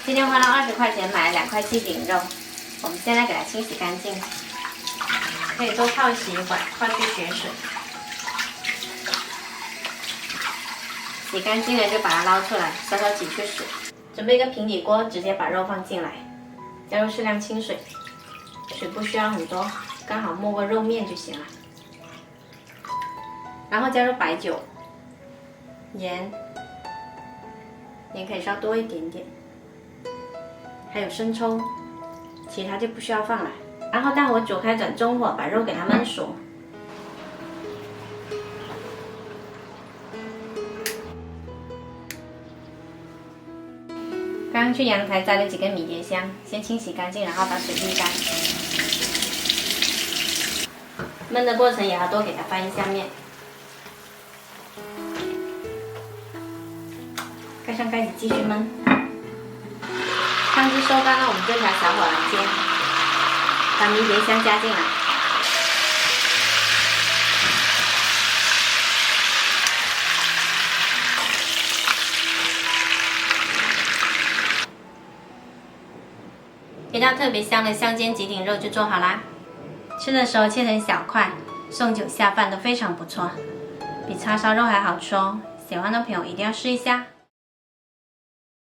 今天花了20块钱买了2块鸡顶肉，我们现在给它清洗干净，可以多泡洗一会儿，泡去血水。洗干净了就把它捞出来，稍稍挤去水。准备一个平底锅，直接把肉放进来，加入适量清水，水不需要很多，刚好没过肉面就行了。然后加入白酒、盐可以稍多一点点，还有生抽，其他就不需要放了。然后大火煮开，转中火，把肉给它焖熟。刚刚去阳台摘了几根迷迭香，先清洗干净，然后把水沥干。焖的过程也要多给它翻一下面。盖上盖子继续焖。汤汁收干了，我们就调小火来煎，把迷迭香加进来。一道特别香的香煎鸡顶肉就做好啦。吃的时候切成小块，送酒下饭都非常不错，比叉烧肉还好吃哦。喜欢的朋友一定要试一下。